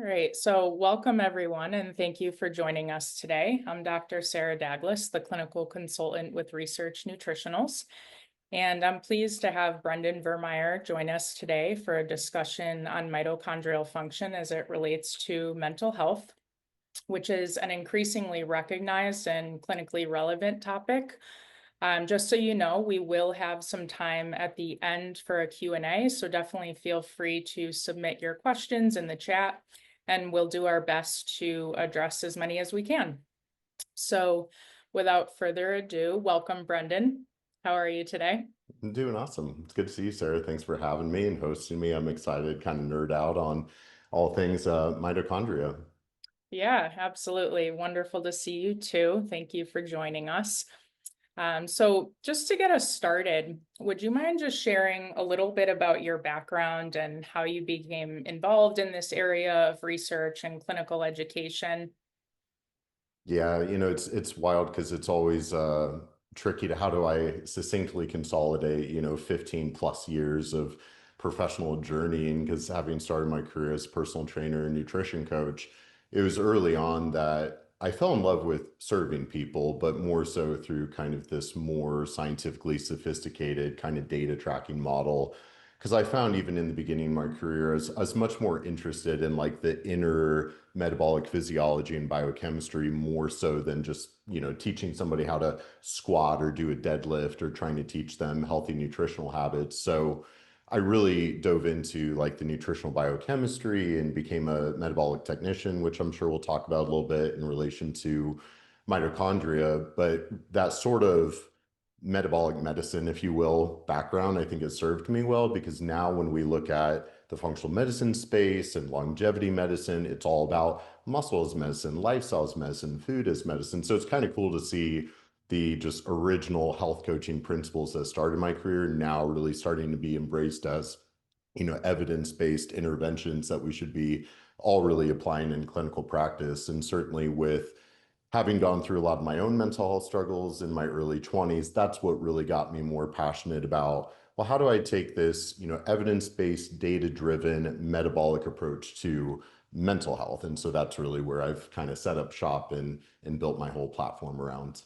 Right. So, welcome everyone, and thank you for joining us today. I'm Dr. Sarah Daglis, the clinical consultant with Research Nutritionals, and I'm pleased to have Brendan Vermeire join us today for a discussion on mitochondrial function as it relates to mental health, which is an increasingly recognized and clinically relevant topic. Just so you know, we will have some time at the end for a Q&A, so definitely feel free to submit your questions in the chat, and we'll do our best to address as many as we can. So without further ado, welcome, Brendan. How are you today? I'm doing awesome. It's good to see you, Sarah. Thanks for having me and hosting me. I'm excited, kind of nerd out on all things mitochondria. Yeah, absolutely. Wonderful to see you too. Thank you for joining us. So just to get us started, would you mind just sharing a little bit about your background and how you became involved in this area of research and clinical education? Yeah, it's wild because it's always tricky to how do I succinctly consolidate, 15 plus years of professional journeying because having started my career as a personal trainer and nutrition coach, it was early on that I fell in love with serving people, but more so through kind of this more scientifically sophisticated kind of data tracking model. Because I found even in the beginning of my career, I was much more interested in like the inner metabolic physiology and biochemistry more so than just, teaching somebody how to squat or do a deadlift or trying to teach them healthy nutritional habits. So I really dove into like the nutritional biochemistry and became a metabolic technician, which I'm sure we'll talk about a little bit in relation to mitochondria. But that sort of metabolic medicine, if you will, background, I think has served me well because now when we look at the functional medicine space and longevity medicine, it's all about muscle as medicine, lifestyle as medicine, food as medicine. So it's kind of cool to see the just original health coaching principles that started my career now really starting to be embraced as, evidence-based interventions that we should be all really applying in clinical practice. And certainly with having gone through a lot of my own mental health struggles in my early 20s, that's what really got me more passionate about, well, how do I take this, evidence-based, data-driven metabolic approach to mental health? And so that's really where I've kind of set up shop and built my whole platform around.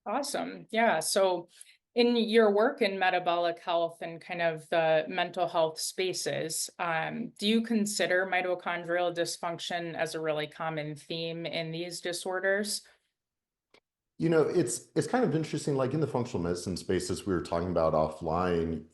Awesome. Yeah. So, in your work in metabolic health and kind of the mental health spaces, do you consider mitochondrial dysfunction as a really common theme in these disorders? It's kind of interesting, like in the functional medicine spaces we were talking about offline,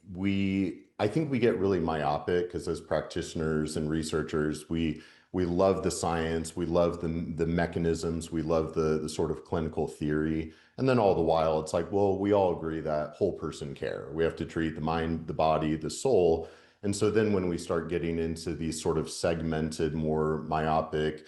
I think we get really myopic because as practitioners and researchers, we love the science, we love the mechanisms, we love the sort of clinical theory. And then all the while it's like, well, we all agree that whole person care. We have to treat the mind, the body, the soul. And so then when we start getting into these sort of segmented, more myopic,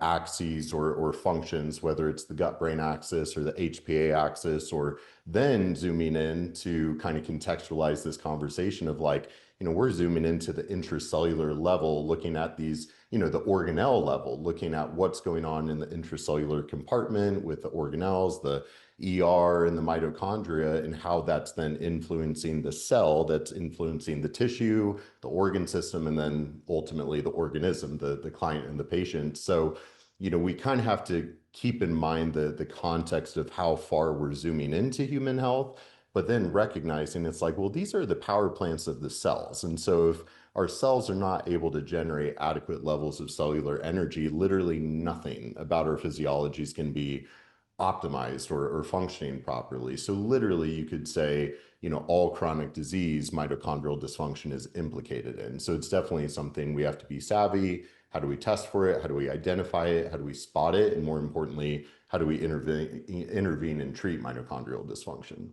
axes or functions, whether it's the gut-brain axis or the HPA axis, or then zooming in to kind of contextualize this conversation of like, we're zooming into the intracellular level, looking at these, the organelle level, looking at what's going on in the intracellular compartment with the organelles, the ER and the mitochondria, and how that's then influencing the cell, that's influencing the tissue, the organ system, and then ultimately the organism, the client and the patient. So, we kind of have to keep in mind the context of how far we're zooming into human health, but then recognizing it's like, well, these are the power plants of the cells. And so if our cells are not able to generate adequate levels of cellular energy, literally nothing about our physiologies can be optimized or functioning properly. So literally you could say, all chronic disease, mitochondrial dysfunction is implicated in. So it's definitely something we have to be savvy. How do we test for it? How do we identify it? How do we spot it? And more importantly, how do we intervene and treat mitochondrial dysfunction?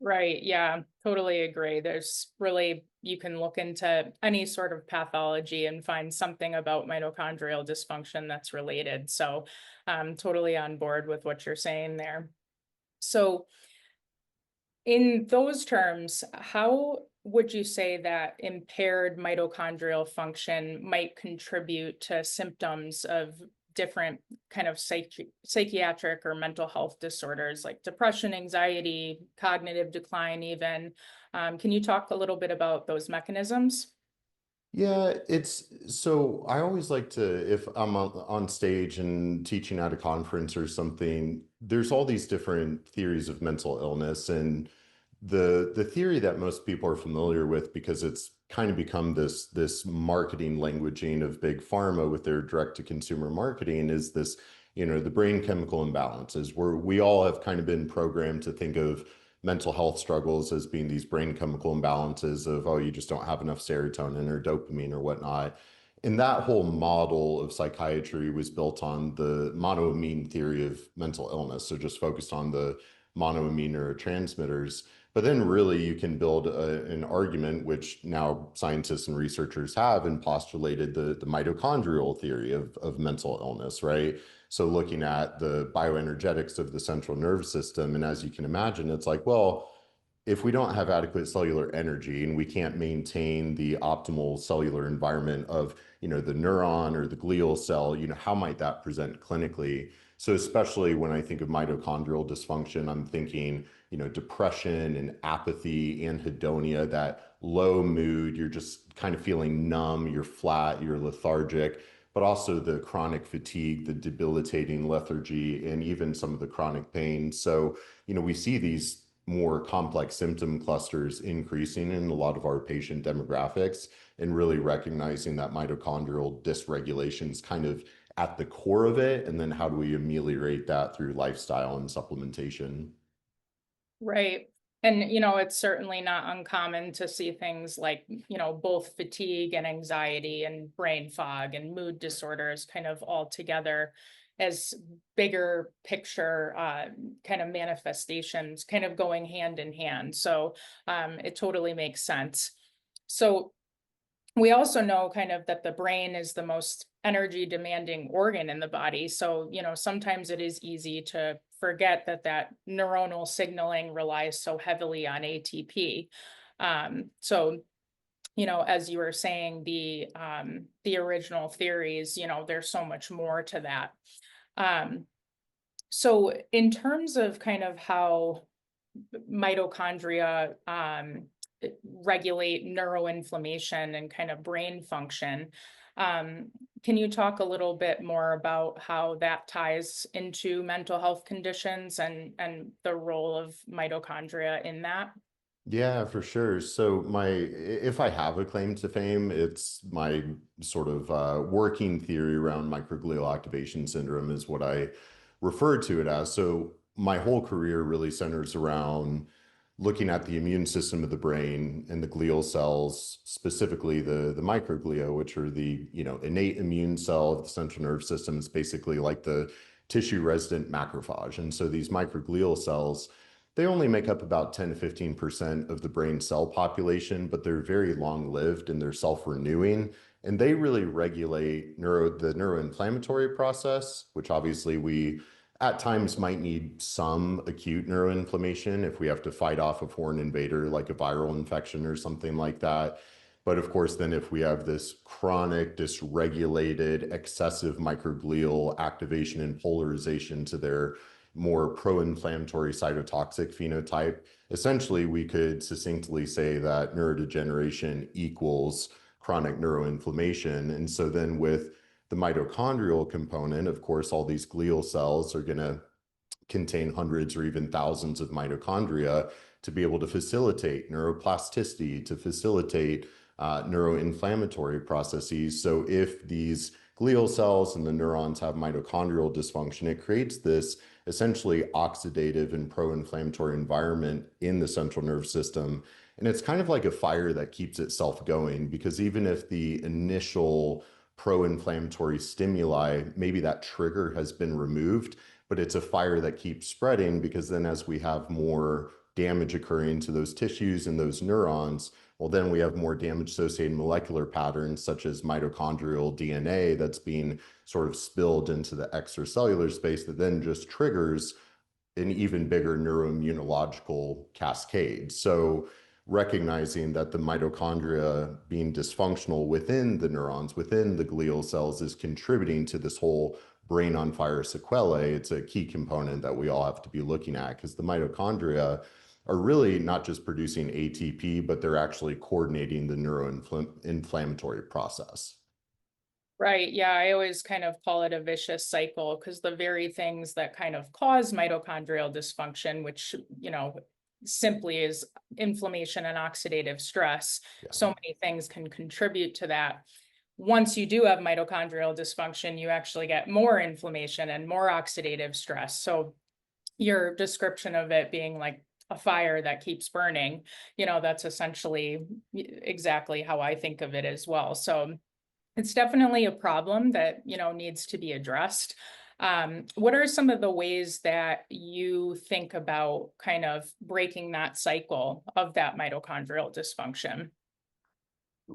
Right. Yeah, totally agree. There's really, you can look into any sort of pathology and find something about mitochondrial dysfunction that's related. So I'm totally on board with what you're saying there. So, in those terms, how would you say that impaired mitochondrial function might contribute to symptoms of different kind of psychiatric or mental health disorders like depression, anxiety, cognitive decline, even? Can you talk a little bit about those mechanisms? Yeah, it's so I always like to, if I'm on stage and teaching at a conference or something, there's all these different theories of mental illness. And the theory that most people are familiar with, because it's kind of become this marketing languaging of big pharma with their direct to consumer marketing, is this, the brain chemical imbalances, where we all have kind of been programmed to think of mental health struggles as being these brain chemical imbalances of, oh, you just don't have enough serotonin or dopamine or whatnot. And that whole model of psychiatry was built on the monoamine theory of mental illness. So just focused on the monoamine neurotransmitters. But then really you can build an argument, which now scientists and researchers have, and postulated the mitochondrial theory of mental illness, right? So looking at the bioenergetics of the central nervous system. And as you can imagine, it's like, well, if we don't have adequate cellular energy and we can't maintain the optimal cellular environment of, the neuron or the glial cell, how might that present clinically? So especially when I think of mitochondrial dysfunction, I'm thinking, depression and apathy, anhedonia, that low mood, you're just kind of feeling numb, you're flat, you're lethargic, but also the chronic fatigue, the debilitating lethargy, and even some of the chronic pain. So, we see these more complex symptom clusters increasing in a lot of our patient demographics, and really recognizing that mitochondrial dysregulation is kind of at the core of it. And then how do we ameliorate that through lifestyle and supplementation? Right. And, it's certainly not uncommon to see things like, both fatigue and anxiety and brain fog and mood disorders kind of all together as bigger picture kind of manifestations kind of going hand in hand. So it totally makes sense. So we also know kind of that the brain is the most energy demanding organ in the body. So, sometimes it is easy to forget that neuronal signaling relies so heavily on ATP. So, as you were saying, the original theories, there's so much more to that. So in terms of kind of how mitochondria regulate neuroinflammation and kind of brain function. Um, can you talk a little bit more about how that ties into mental health conditions and the role of mitochondria in that? Yeah, for sure. So if I have a claim to fame, it's my sort of working theory around microglial activation syndrome is what I refer to it as. So my whole career really centers around looking at the immune system of the brain and the glial cells, specifically the microglia, which are the, innate immune cell of the central nervous system. It's basically like the tissue resident macrophage. And so these microglial cells, they only make up about 10 to 15% of the brain cell population, but they're very long lived and they're self-renewing. And they really regulate the neuroinflammatory process, which obviously we at times might need some acute neuroinflammation if we have to fight off a foreign invader like a viral infection or something like that. But of course, then if we have this chronic, dysregulated, excessive microglial activation and polarization to their more pro-inflammatory cytotoxic phenotype, essentially we could succinctly say that neurodegeneration equals chronic neuroinflammation. And so then with the mitochondrial component, of course, all these glial cells are going to contain hundreds or even thousands of mitochondria to be able to facilitate neuroplasticity, to facilitate neuroinflammatory processes. So if these glial cells and the neurons have mitochondrial dysfunction, it creates this essentially oxidative and pro-inflammatory environment in the central nervous system. And it's kind of like a fire that keeps itself going, because even if the initial pro-inflammatory stimuli, maybe that trigger has been removed, but it's a fire that keeps spreading, because then as we have more damage occurring to those tissues and those neurons, well, then we have more damage associated molecular patterns such as mitochondrial DNA that's being sort of spilled into the extracellular space that then just triggers an even bigger neuroimmunological cascade. So recognizing that the mitochondria being dysfunctional within the neurons, within the glial cells, is contributing to this whole brain on fire sequelae, it's a key component that we all have to be looking at, because the mitochondria, are really not just producing ATP, but they're actually coordinating the neuroinflammatory process. Right. Yeah. I always kind of call it a vicious cycle because the very things that kind of cause mitochondrial dysfunction, which, simply is inflammation and oxidative stress, Yeah. so many things can contribute to that. Once you do have mitochondrial dysfunction, you actually get more inflammation and more oxidative stress. So your description of it being like a fire that keeps burning, that's essentially exactly how I think of it as well. So it's definitely a problem that, needs to be addressed. What are some of the ways that you think about kind of breaking that cycle of that mitochondrial dysfunction?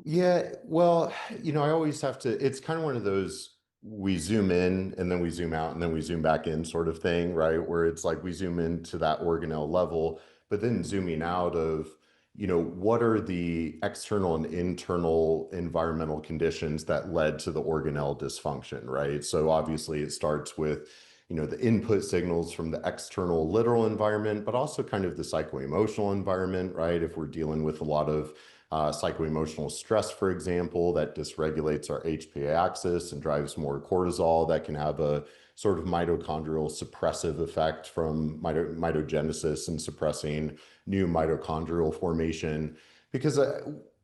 Yeah, well, I always have to, it's kind of one of those we zoom in and then we zoom out and then we zoom back in sort of thing, right? Where it's like we zoom into that organelle level, but then zooming out of, what are the external and internal environmental conditions that led to the organelle dysfunction, right? So obviously it starts with, the input signals from the external literal environment, but also kind of the psycho-emotional environment, right? If we're dealing with a lot of psycho-emotional stress, for example, that dysregulates our HPA axis and drives more cortisol. That can have a sort of mitochondrial suppressive effect from mitogenesis and suppressing new mitochondrial formation. Because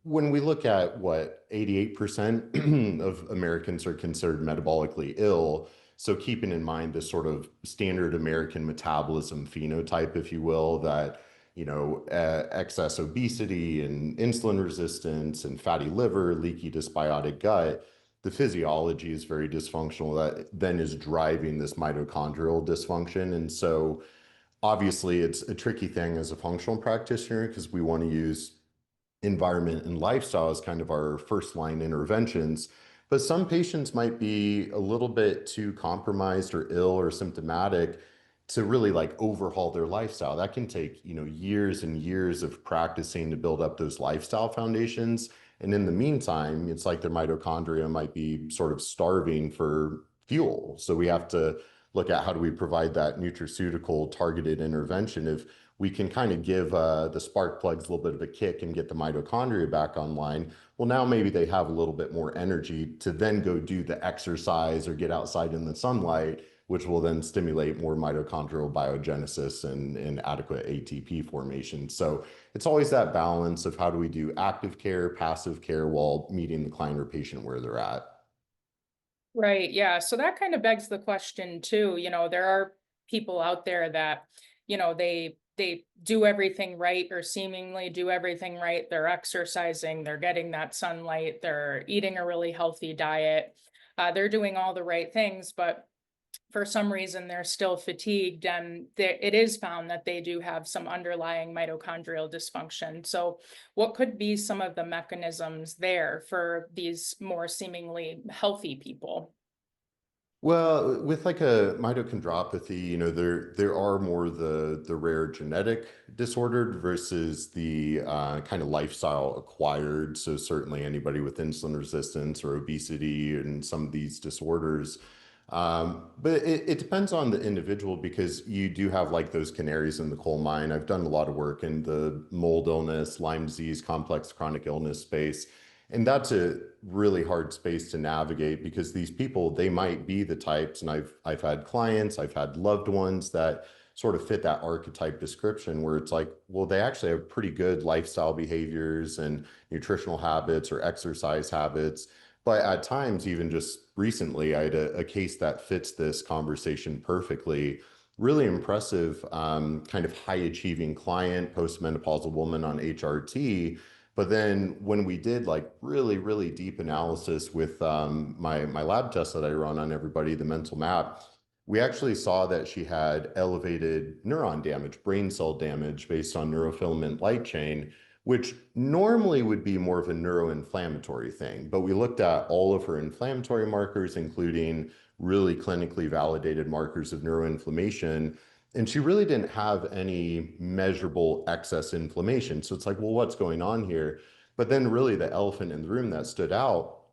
when we look at what 88% of Americans are considered metabolically ill, so keeping in mind this sort of standard American metabolism phenotype, if you will, that excess obesity and insulin resistance and fatty liver, leaky dysbiotic gut, the physiology is very dysfunctional that then is driving this mitochondrial dysfunction. And so obviously it's a tricky thing as a functional practitioner because we want to use environment and lifestyle as kind of our first line interventions. But some patients might be a little bit too compromised or ill or symptomatic to really like overhaul their lifestyle. That can take, years and years of practicing to build up those lifestyle foundations. And in the meantime, it's like their mitochondria might be sort of starving for fuel. So we have to look at how do we provide that nutraceutical targeted intervention. If we can kind of give the spark plugs a little bit of a kick and get the mitochondria back online, well, now maybe they have a little bit more energy to then go do the exercise or get outside in the sunlight, which will then stimulate more mitochondrial biogenesis and adequate ATP formation. So it's always that balance of how do we do active care, passive care while meeting the client or patient where they're at. Right. Yeah. So that kind of begs the question too. There are people out there that, they do everything right or seemingly do everything right. They're exercising, they're getting that sunlight, they're eating a really healthy diet. They're doing all the right things, but for some reason they're still fatigued, and it is found that they do have some underlying mitochondrial dysfunction. So what could be some of the mechanisms there for these more seemingly healthy people? Well, with like a mitochondriopathy, there are more the rare genetic disordered versus the kind of lifestyle acquired. So certainly anybody with insulin resistance or obesity and some of these disorders. But it depends on the individual because you do have like those canaries in the coal mine. I've done a lot of work in the mold illness, Lyme disease, complex chronic illness space. And that's a really hard space to navigate because these people, they might be the types, and I've had clients, I've had loved ones that sort of fit that archetype description where it's like, well, they actually have pretty good lifestyle behaviors and nutritional habits or exercise habits. But at times, even just recently, I had a case that fits this conversation perfectly. Really impressive, kind of high achieving client, postmenopausal woman on HRT. But then when we did like really, really deep analysis with my lab test that I run on everybody, the mental map, we actually saw that she had elevated neuron damage, brain cell damage based on neurofilament light chain, which normally would be more of a neuroinflammatory thing. But we looked at all of her inflammatory markers, including really clinically validated markers of neuroinflammation. And she really didn't have any measurable excess inflammation. So it's like, well, what's going on here? But then really the elephant in the room that stood out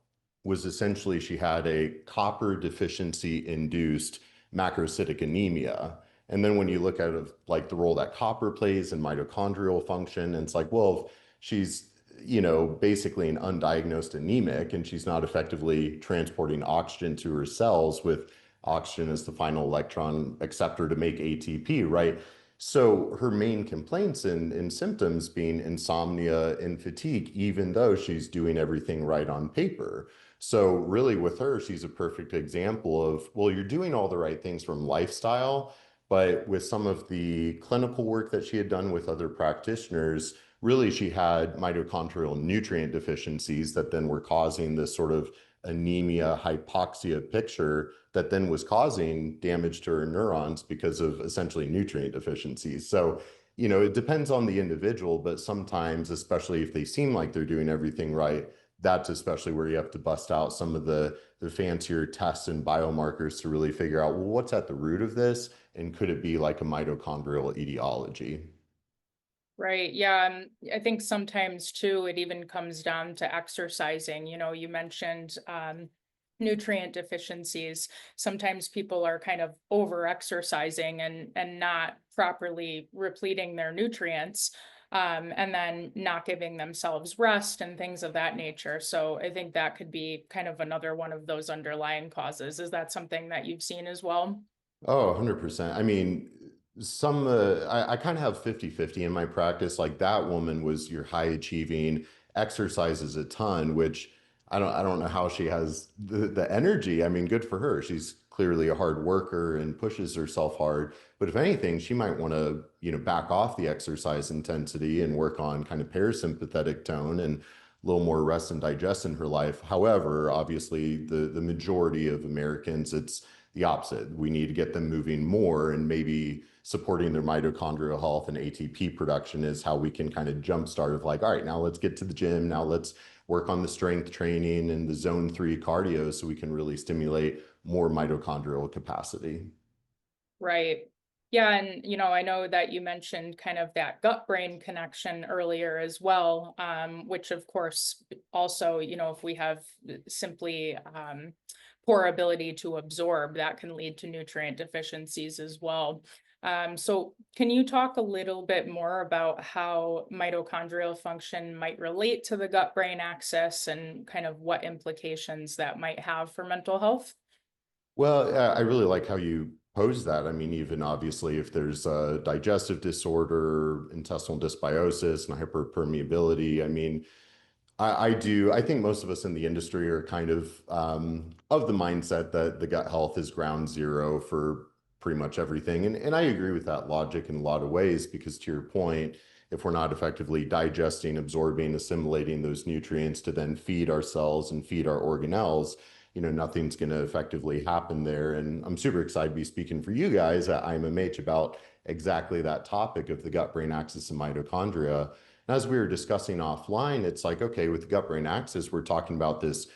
was essentially she had a copper deficiency induced macrocytic anemia. And then when you look at like the role that copper plays in mitochondrial function, and it's like, well, if she's, basically an undiagnosed anemic and she's not effectively transporting oxygen to her cells with oxygen as the final electron acceptor to make ATP, right? So her main complaints and symptoms being insomnia and fatigue, even though she's doing everything right on paper. So really with her, she's a perfect example of, well, you're doing all the right things from lifestyle, but with some of the clinical work that she had done with other practitioners, really she had mitochondrial nutrient deficiencies that then were causing this sort of anemia, hypoxia picture that then was causing damage to her neurons because of essentially nutrient deficiencies. So, it depends on the individual, but sometimes, especially if they seem like they're doing everything right, that's especially where you have to bust out some of the fancier tests and biomarkers to really figure out, well, what's at the root of this? And could it be like a mitochondrial etiology? Right. Yeah. I think sometimes too, it even comes down to exercising. You mentioned nutrient deficiencies. Sometimes people are kind of over exercising and not properly repleting their nutrients, and then not giving themselves rest and things of that nature. So I think that could be kind of another one of those underlying causes. Is that something that you've seen as well? Oh, 100%. I mean, I kind of have 50-50 in my practice. Like that woman was your high achieving, exercises a ton, which I don't know how she has the energy. I mean, good for her. She's clearly a hard worker and pushes herself hard. But if anything, she might want to, back off the exercise intensity and work on kind of parasympathetic tone and a little more rest and digest in her life. However, obviously the majority of Americans, it's the opposite. We need to get them moving more, and maybe supporting their mitochondrial health and ATP production is how we can kind of jumpstart of like, all right, now let's get to the gym. Now let's work on the strength training and the zone 3 cardio so we can really stimulate more mitochondrial capacity. Right. Yeah, and I know that you mentioned kind of that gut brain connection earlier as well, which of course also, if we have simply poor ability to absorb, that can lead to nutrient deficiencies as well. So can you talk a little bit more about how mitochondrial function might relate to the gut brain axis and kind of what implications that might have for mental health? Well, I really like how you pose that. I mean, even obviously, if there's a digestive disorder, intestinal dysbiosis, and hyperpermeability, I mean, I think most of us in the industry are kind of the mindset that the gut health is ground zero for pretty much everything. And I agree with that logic in a lot of ways, because to your point, if we're not effectively digesting, absorbing, assimilating those nutrients to then feed our cells and feed our organelles, nothing's going to effectively happen there. And I'm super excited to be speaking for you guys at IMMH about exactly that topic of the gut-brain axis and mitochondria. As we were discussing offline, it's like, okay, with the gut-brain axis, we're talking about this,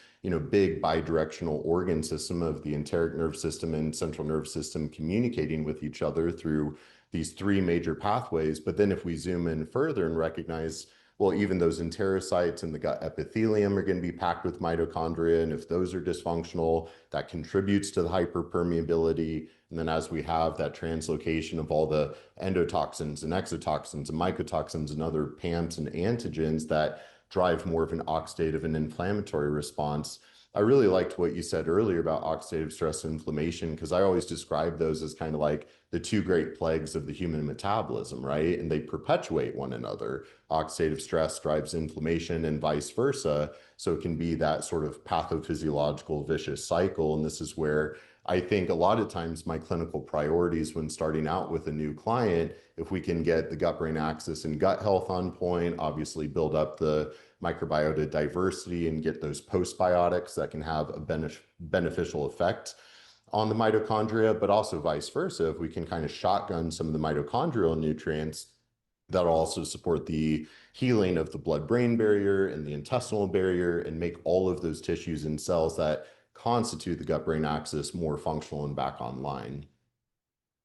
big bidirectional organ system of the enteric nerve system and central nervous system communicating with each other through these three major pathways. But then if we zoom in further and recognize, well, even those enterocytes in the gut epithelium are going to be packed with mitochondria. And if those are dysfunctional, that contributes to the hyperpermeability. And then as we have that translocation of all the endotoxins and exotoxins and mycotoxins and other PAMs and antigens that drive more of an oxidative and inflammatory response. I really liked what you said earlier about oxidative stress and inflammation, because I always describe those as kind of like the two great plagues of the human metabolism, right? And they perpetuate one another. Oxidative stress drives inflammation and vice versa. So it can be that sort of pathophysiological vicious cycle. And this is where I think a lot of times my clinical priorities when starting out with a new client, if we can get the gut-brain axis and gut health on point, obviously build up the microbiota diversity and get those postbiotics that can have a beneficial effect on the mitochondria, but also vice versa. If we can kind of shotgun some of the mitochondrial nutrients, that'll also support the healing of the blood-brain barrier and the intestinal barrier and make all of those tissues and cells that constitute the gut-brain axis more functional and back online.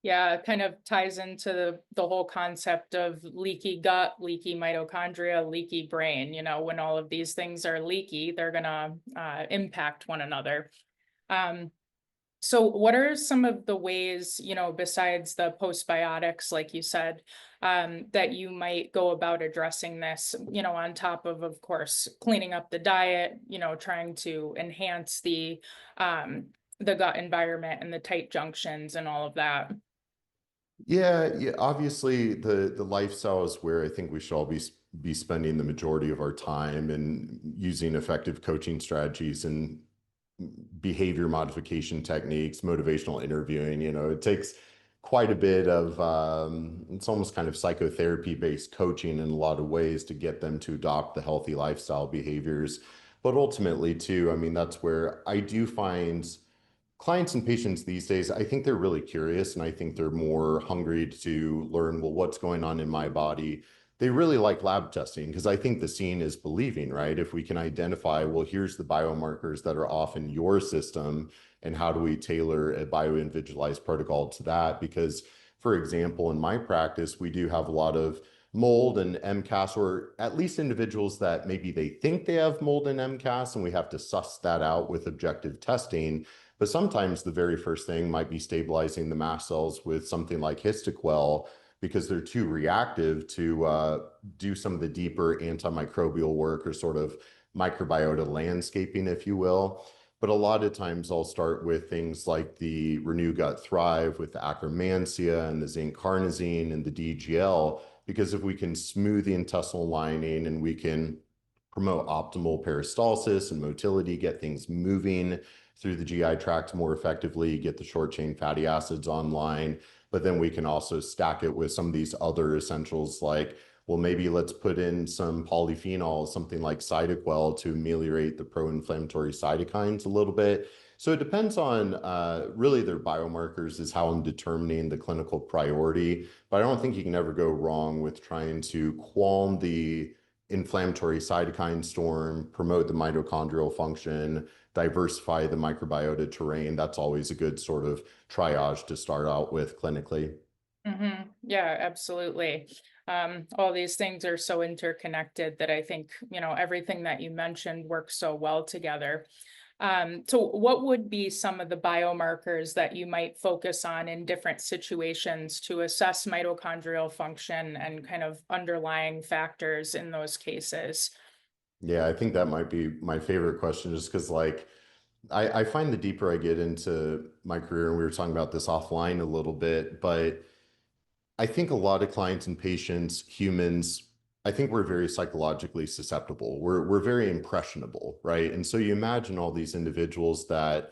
Yeah, it kind of ties into the whole concept of leaky gut, leaky mitochondria, leaky brain. When all of these things are leaky, they're gonna impact one another. Um, So what are some of the ways, besides the postbiotics, like you said, that you might go about addressing this, on top of course, cleaning up the diet, trying to enhance the gut environment and the tight junctions and all of that? Yeah, obviously the lifestyle is where I think we should all be spending the majority of our time and using effective coaching strategies and behavior modification techniques, motivational interviewing. It takes quite a bit of it's almost kind of psychotherapy based coaching in a lot of ways to get them to adopt the healthy lifestyle behaviors. But ultimately, too, I mean, that's where I do find clients and patients these days, I think they're really curious and I think they're more hungry to learn, well, what's going on in my body? They really like lab testing because I think the seeing is believing, right? If we can identify, well, here's the biomarkers that are off in your system, and how do we tailor a bio-individualized protocol to that? Because, for example, in my practice, we do have a lot of mold and MCAS, or at least individuals that maybe they think they have mold and MCAS, and we have to suss that out with objective testing. But sometimes the very first thing might be stabilizing the mast cells with something like histoquel because they're too reactive to do some of the deeper antimicrobial work or sort of microbiota landscaping, if you will. But a lot of times I'll start with things like the Renew Gut Thrive with the Akkermansia and the zinc carnosine and the DGL, because if we can smooth the intestinal lining and we can promote optimal peristalsis and motility, get things moving through the GI tract more effectively, get the short chain fatty acids online, but then we can also stack it with some of these other essentials like, well, maybe let's put in some polyphenols, something like Cytoquel to ameliorate the pro-inflammatory cytokines a little bit. So it depends on really their biomarkers is how I'm determining the clinical priority, but I don't think you can ever go wrong with trying to calm the inflammatory cytokine storm, promote the mitochondrial function, diversify the microbiota terrain. That's always a good sort of triage to start out with clinically. Yeah, absolutely. All these things are so interconnected that I think, everything that you mentioned works so well together. So what would be some of the biomarkers that you might focus on in different situations to assess mitochondrial function and kind of underlying factors in those cases? Yeah, I think that might be my favorite question just because like I find the deeper I get into my career, and we were talking about this offline a little bit, but I think a lot of clients and patients, humans, I think we're very psychologically susceptible. We're very impressionable, right? And so you imagine all these individuals that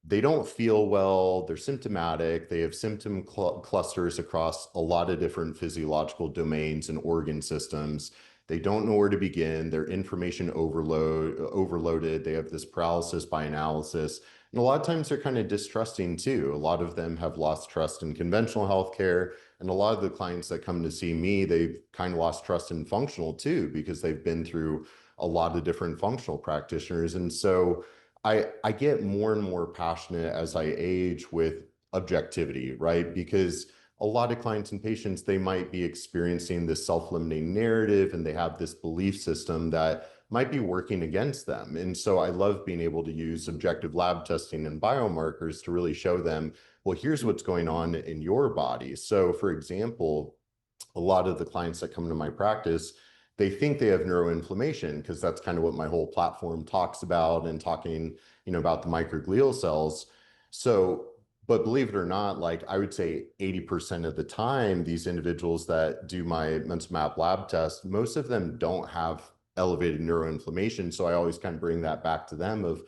they don't feel well, they're symptomatic, they have symptom clusters across a lot of different physiological domains and organ systems. They don't know where to begin, they're information overloaded, they have this paralysis by analysis. And a lot of times they're kind of distrusting too. A lot of them have lost trust in conventional healthcare. And a lot of the clients that come to see me, they've kind of lost trust in functional too, because they've been through a lot of different functional practitioners. And so I get more and more passionate as I age with objectivity, right? Because a lot of clients and patients, they might be experiencing this self-limiting narrative and they have this belief system that might be working against them. And so I love being able to use objective lab testing and biomarkers to really show them, well, here's what's going on in your body. So for example, a lot of the clients that come into my practice, they think they have neuroinflammation because that's kind of what my whole platform talks about and talking, about the microglial cells. So, but believe it or not, like I would say 80% of the time, these individuals that do my mental map lab test, most of them don't have elevated neuroinflammation. So I always kind of bring that back to them of,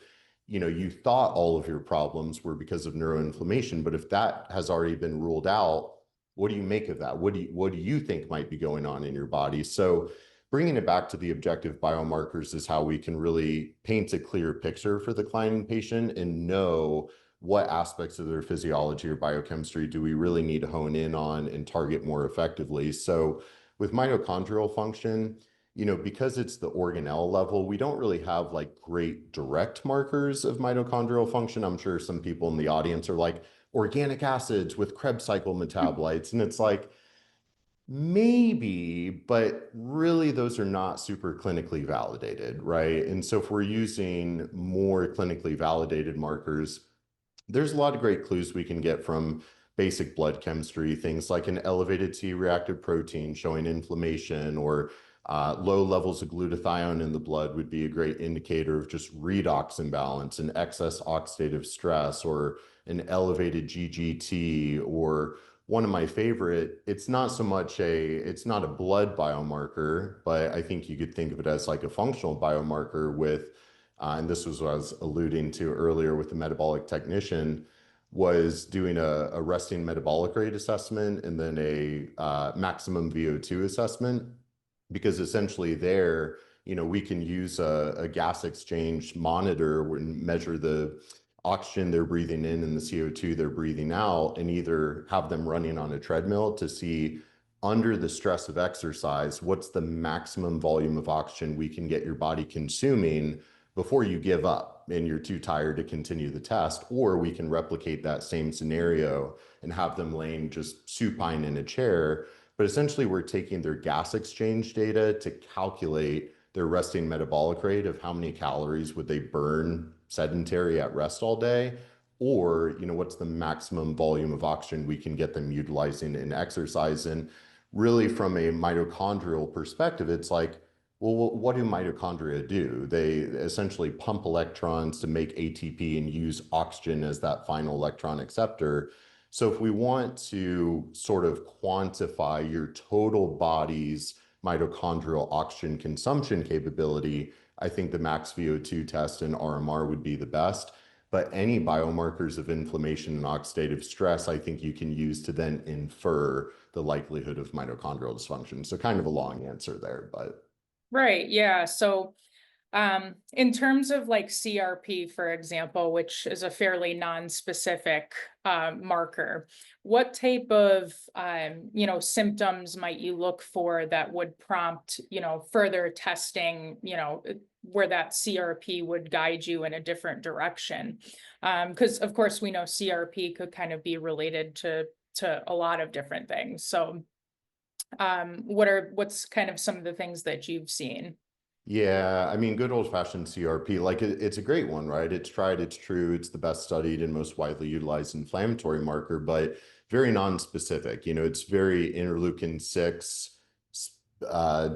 you thought all of your problems were because of neuroinflammation, but if that has already been ruled out, what do you make of that? What do you think might be going on in your body? So bringing it back to the objective biomarkers is how we can really paint a clear picture for the client and patient and know what aspects of their physiology or biochemistry do we really need to hone in on and target more effectively. So with mitochondrial function, because it's the organelle level, we don't really have like great direct markers of mitochondrial function. I'm sure some people in the audience are like, organic acids with Krebs cycle metabolites. And it's like, maybe, but really those are not super clinically validated, right? And so if we're using more clinically validated markers, There's a lot of great clues we can get from basic blood chemistry, things like an elevated C-reactive protein showing inflammation, or low levels of glutathione in the blood would be a great indicator of just redox imbalance and excess oxidative stress, or an elevated GGT, or one of my favorite, it's not a blood biomarker, but I think you could think of it as like a functional biomarker with and this was what I was alluding to earlier with the metabolic technician, was doing a resting metabolic rate assessment and then a maximum VO2 assessment, because essentially there, we can use a gas exchange monitor and measure the oxygen they're breathing in and the CO2 they're breathing out, and either have them running on a treadmill to see under the stress of exercise, what's the maximum volume of oxygen we can get your body consuming before you give up and you're too tired to continue the test. Or we can replicate that same scenario and have them laying just supine in a chair. But essentially, we're taking their gas exchange data to calculate their resting metabolic rate of how many calories would they burn sedentary at rest all day, or what's the maximum volume of oxygen we can get them utilizing in exercise. And really, from a mitochondrial perspective, it's like, well, what do mitochondria do? They essentially pump electrons to make ATP and use oxygen as that final electron acceptor. So if we want to sort of quantify your total body's mitochondrial oxygen consumption capability, I think the max VO2 test and RMR would be the best. But any biomarkers of inflammation and oxidative stress, I think you can use to then infer the likelihood of mitochondrial dysfunction. So kind of a long answer there, but. Right, yeah. So in terms of like CRP, for example, which is a fairly non-specific marker, what type of symptoms might you look for that would prompt further testing, where that CRP would guide you in a different direction? Because of course we know CRP could kind of be related to a lot of different things. So what's kind of some of the things that you've seen? Yeah, I mean, good old-fashioned CRP, like it's a great one, right? It's tried, it's true, it's the best studied and most widely utilized inflammatory marker, but very non-specific. It's very interleukin 6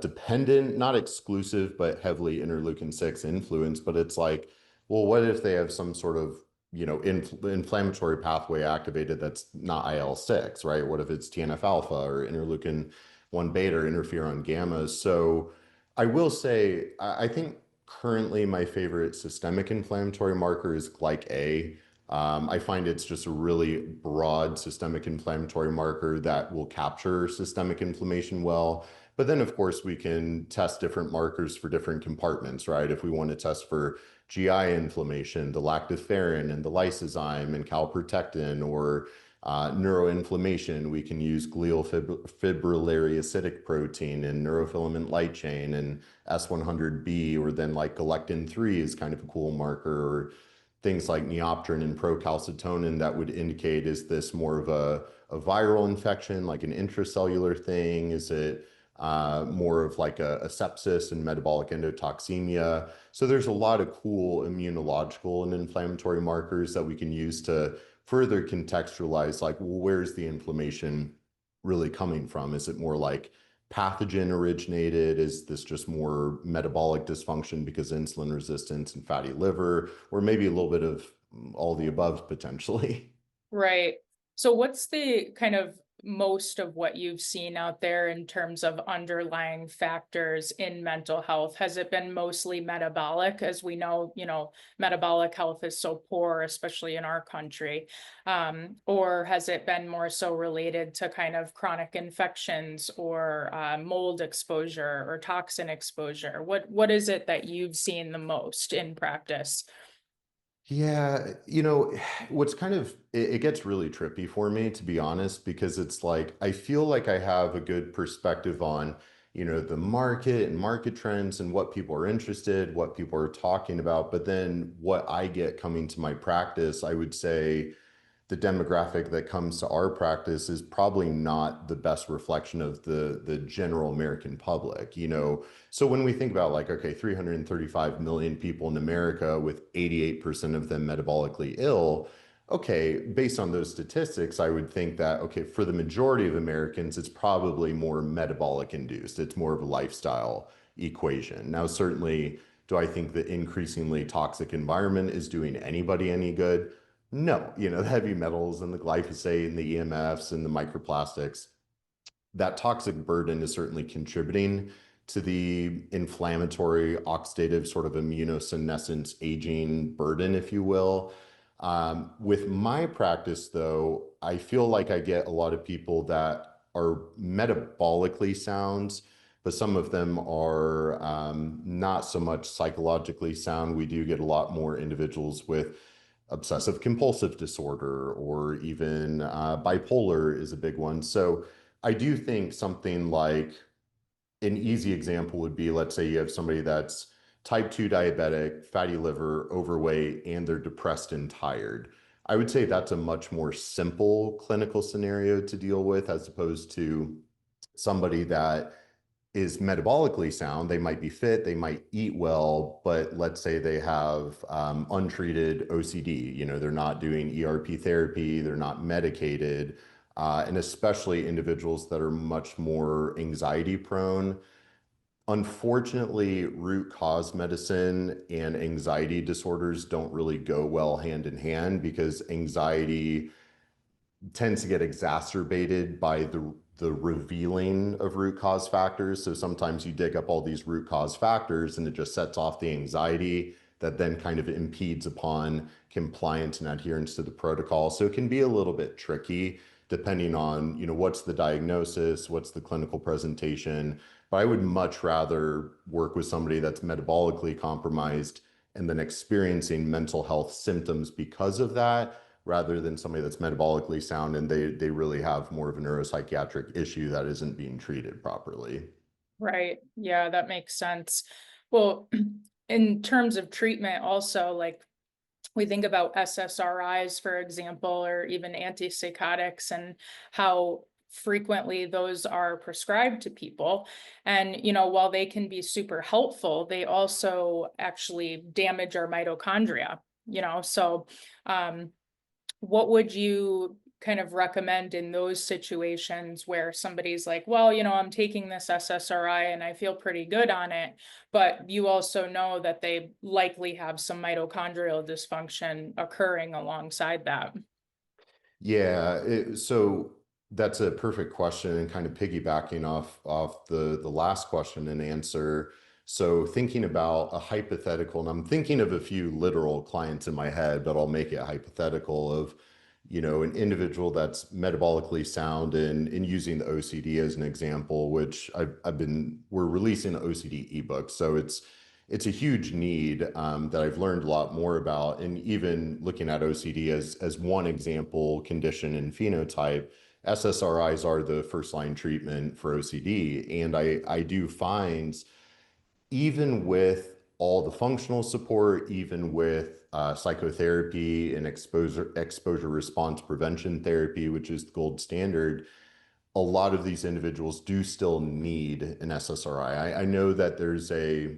dependent, not exclusive, but heavily interleukin 6 influence. But it's like, well, what if they have some sort of, inflammatory pathway activated that's not IL-6, right? What if it's TNF alpha or interleukin 1 beta or interferon gamma? So I will say, I think currently my favorite systemic inflammatory marker is glyc-A. I find it's just a really broad systemic inflammatory marker that will capture systemic inflammation well. But then, of course, we can test different markers for different compartments, right? If we want to test for GI inflammation, the lactoferrin and the lysozyme and calprotectin, or neuroinflammation, we can use glial fibrillary acidic protein and neurofilament light chain and S100B, or then like galectin-3 is kind of a cool marker, or things like neopterin and procalcitonin that would indicate, is this more of a viral infection, like an intracellular thing? Is it more of like a sepsis and metabolic endotoxemia? So there's a lot of cool immunological and inflammatory markers that we can use to further contextualize, like, well, where's the inflammation really coming from? Is it more like pathogen originated? Is this just more metabolic dysfunction because insulin resistance and fatty liver, or maybe a little bit of all the above potentially? Right. So what's the kind of most of what you've seen out there in terms of underlying factors in mental health? Has it been mostly metabolic? As we know, metabolic health is so poor, especially in our country. Or has it been more so related to kind of chronic infections, or mold exposure or toxin exposure? What is it that you've seen the most in practice? Yeah, what's kind of it gets really trippy for me, to be honest, because it's like I feel like I have a good perspective on, the market and market trends and what people are interested, what people are talking about. But then what I get coming to my practice, I would say the demographic that comes to our practice is probably not the best reflection of the general American public, So when we think about, like, okay, 335 million people in America with 88% of them metabolically ill, okay, based on those statistics, I would think that, okay, for the majority of Americans, it's probably more metabolic induced. It's more of a lifestyle equation. Now, certainly, do I think the increasingly toxic environment is doing anybody any good? No. The heavy metals and the glyphosate and the EMFs and the microplastics, that toxic burden is certainly contributing to the inflammatory, oxidative, sort of immunosenescence aging burden, if you will. With my practice, though, I feel like I get a lot of people that are metabolically sound, but some of them are not so much psychologically sound. We do get a lot more individuals with obsessive compulsive disorder or even bipolar is a big one. So I do think something like an easy example would be, let's say you have somebody that's type 2 diabetic, fatty liver, overweight, and they're depressed and tired. I would say that's a much more simple clinical scenario to deal with as opposed to somebody that is metabolically sound. They might be fit, they might eat well, but let's say they have untreated OCD. They're not doing ERP therapy, they're not medicated, and especially individuals that are much more anxiety prone. Unfortunately, root cause medicine and anxiety disorders don't really go well hand in hand because anxiety tends to get exacerbated by the revealing of root cause factors. So sometimes you dig up all these root cause factors and it just sets off the anxiety that then kind of impedes upon compliance and adherence to the protocol. So it can be a little bit tricky depending on, what's the diagnosis, what's the clinical presentation. But I would much rather work with somebody that's metabolically compromised and then experiencing mental health symptoms because of that rather than somebody that's metabolically sound and they really have more of a neuropsychiatric issue that isn't being treated properly. Right. Yeah, that makes sense. Well, in terms of treatment, also, like we think about SSRIs, for example, or even antipsychotics and how frequently those are prescribed to people. And, while they can be super helpful, they also actually damage our mitochondria. So, um, what would you kind of recommend in those situations where somebody's like, well, I'm taking this SSRI and I feel pretty good on it, but you also know that they likely have some mitochondrial dysfunction occurring alongside that? Yeah, so that's a perfect question and kind of piggybacking off the last question and answer. So thinking about a hypothetical, and I'm thinking of a few literal clients in my head, but I'll make it hypothetical of, an individual that's metabolically sound and using the OCD as an example, which we're releasing the OCD ebook. So it's a huge need that I've learned a lot more about. And even looking at OCD as one example condition and phenotype, SSRIs are the first line treatment for OCD. And I do find even with all the functional support, even with psychotherapy and exposure response prevention therapy, which is the gold standard, a lot of these individuals do still need an SSRI. I know that there's a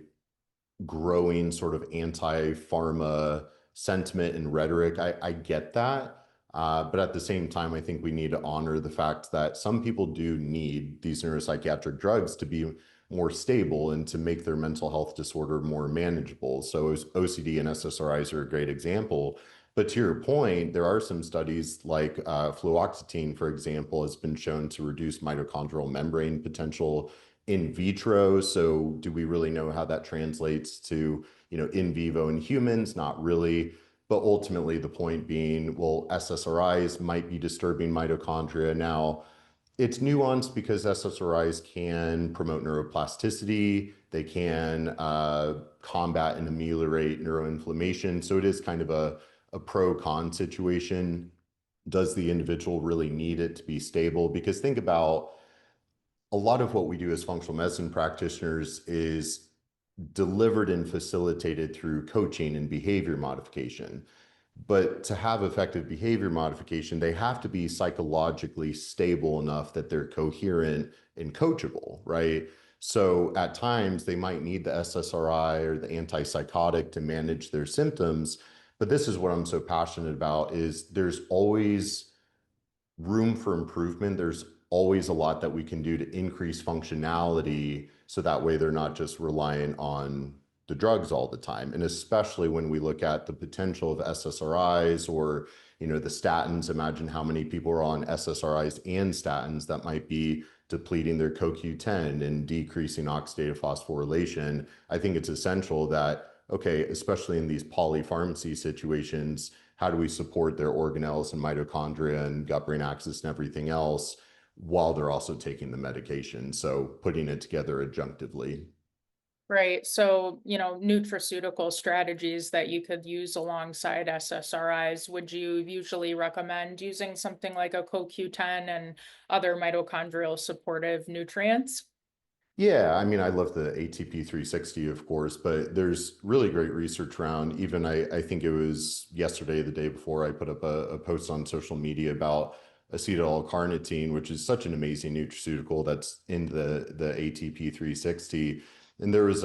growing sort of anti-pharma sentiment and rhetoric. I get that. But at the same time, I think we need to honor the fact that some people do need these neuropsychiatric drugs to be more stable and to make their mental health disorder more manageable. So OCD and SSRIs are a great example. But to your point, there are some studies like fluoxetine, for example, has been shown to reduce mitochondrial membrane potential in vitro. So do we really know how that translates to, in vivo in humans? Not really. But ultimately, the point being, well, SSRIs might be disturbing mitochondria. Now, it's nuanced because SSRIs can promote neuroplasticity. They can combat and ameliorate neuroinflammation. So it is kind of a pro-con situation. Does the individual really need it to be stable? Because think about a lot of what we do as functional medicine practitioners is delivered and facilitated through coaching and behavior modification. But to have effective behavior modification, they have to be psychologically stable enough that they're coherent and coachable, right? So at times they might need the SSRI or the antipsychotic to manage their symptoms, But this is what I'm so passionate about is there's always room for improvement. There's always a lot that we can do to increase functionality so that way they're not just reliant on the drugs all the time. And especially when we look at the potential of SSRIs or, the statins, imagine how many people are on SSRIs and statins that might be depleting their CoQ10 and decreasing oxidative phosphorylation. I think it's essential that, okay, especially in these polypharmacy situations, how do we support their organelles and mitochondria and gut-brain axis and everything else while they're also taking the medication? So putting it together adjunctively. Right. So, nutraceutical strategies that you could use alongside SSRIs, would you usually recommend using something like a CoQ10 and other mitochondrial supportive nutrients? Yeah, I mean, I love the ATP 360, of course, but there's really great research around. Even I think it was yesterday, the day before, I put up a post on social media about acetyl-L-carnitine, which is such an amazing nutraceutical that's in the ATP 360. And there was it's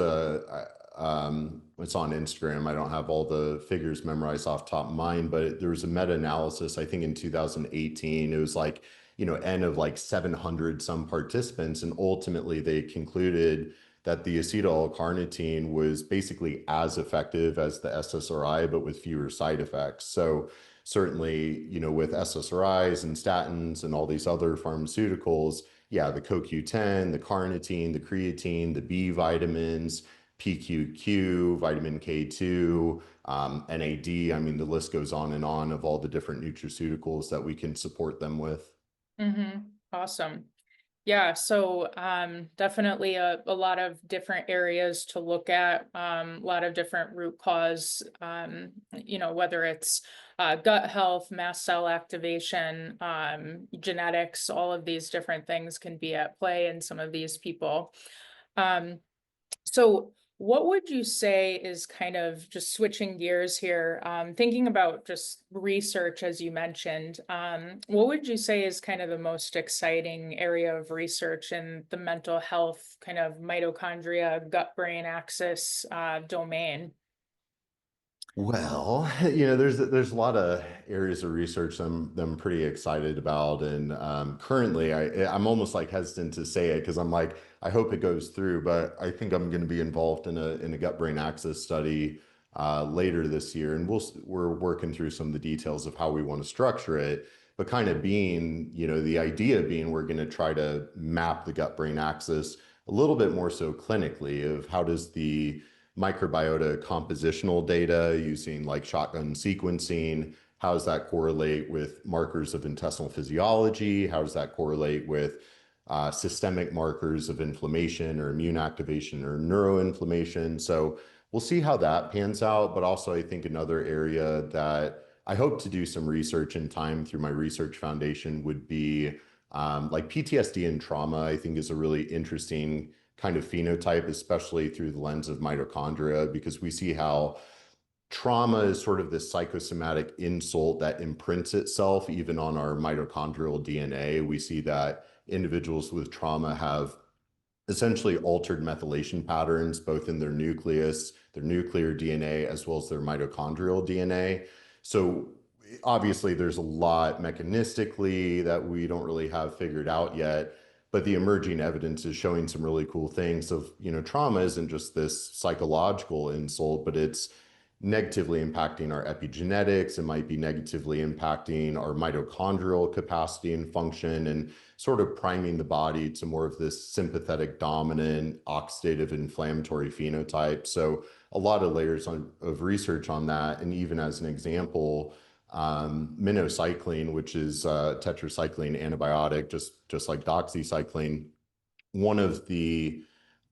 on Instagram. I don't have all the figures memorized off top of mind, but there was a meta-analysis, I think in 2018. It was like, N of like 700 some participants. And ultimately they concluded that the acetyl-L-carnitine was basically as effective as the SSRI, but with fewer side effects. So certainly, with SSRIs and statins and all these other pharmaceuticals, yeah, the CoQ10, the carnitine, the creatine, the B vitamins, PQQ, vitamin K2, NAD. I mean, the list goes on and on of all the different nutraceuticals that we can support them with. Awesome. Yeah, so definitely a lot of different areas to look at, a lot of different root cause, whether it's gut health, mast cell activation, genetics, all of these different things can be at play in some of these people. Um, so what would you say is kind of just switching gears here, thinking about just research, as you mentioned, what would you say is kind of the most exciting area of research in the mental health kind of mitochondria, gut-brain axis domain? Well, there's a lot of areas of research I'm pretty excited about, and currently I'm almost like hesitant to say it because I'm like I hope it goes through, but I think I'm going to be involved in a gut-brain axis study later this year, and we're working through some of the details of how we want to structure it. But kind of being, the idea being we're going to try to map the gut-brain axis a little bit more so clinically of how does the microbiota compositional data using like shotgun sequencing. How does that correlate with markers of intestinal physiology? How does that correlate with systemic markers of inflammation or immune activation or neuroinflammation? So we'll see how that pans out. But also, I think another area that I hope to do some research in time through my research foundation would be like PTSD and trauma. I think is a really interesting kind of phenotype, especially through the lens of mitochondria, because we see how trauma is sort of this psychosomatic insult that imprints itself even on our mitochondrial DNA. We see that individuals with trauma have essentially altered methylation patterns, both in their nucleus, their nuclear DNA, as well as their mitochondrial DNA. So obviously there's a lot mechanistically that we don't really have figured out yet, but the emerging evidence is showing some really cool things of, trauma isn't just this psychological insult, but it's negatively impacting our epigenetics. It might be negatively impacting our mitochondrial capacity and function and sort of priming the body to more of this sympathetic dominant oxidative inflammatory phenotype. So a lot of layers of research on that. And even as an example, minocycline, which is a tetracycline antibiotic, just like doxycycline, one of the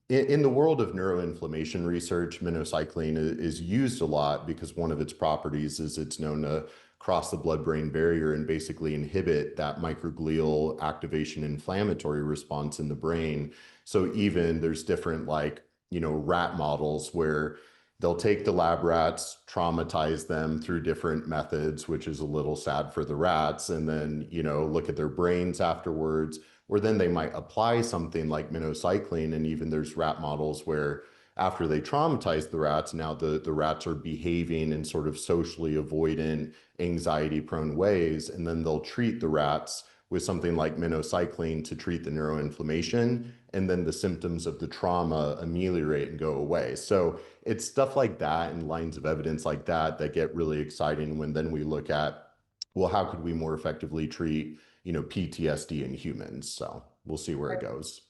in the world of neuroinflammation research, minocycline is used a lot because one of its properties is it's known to cross the blood-brain barrier and basically inhibit that microglial activation inflammatory response in the brain. So even there's different like, rat models where they'll take the lab rats, traumatize them through different methods, which is a little sad for the rats, and then, look at their brains afterwards. Or then they might apply something like minocycline, and even there's rat models where after they traumatize the rats, now the rats are behaving in sort of socially avoidant, anxiety-prone ways, and then they'll treat the rats with something like minocycline to treat the neuroinflammation, and then the symptoms of the trauma ameliorate and go away. So it's stuff like that and lines of evidence like that that get really exciting when then we look at, well, how could we more effectively treat, PTSD in humans? So we'll see where it goes.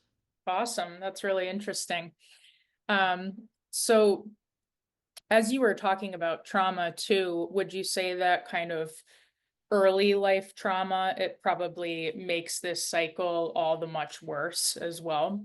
Awesome. That's really interesting. So as you were talking about trauma too, would you say that kind of early life trauma, it probably makes this cycle all the much worse as well?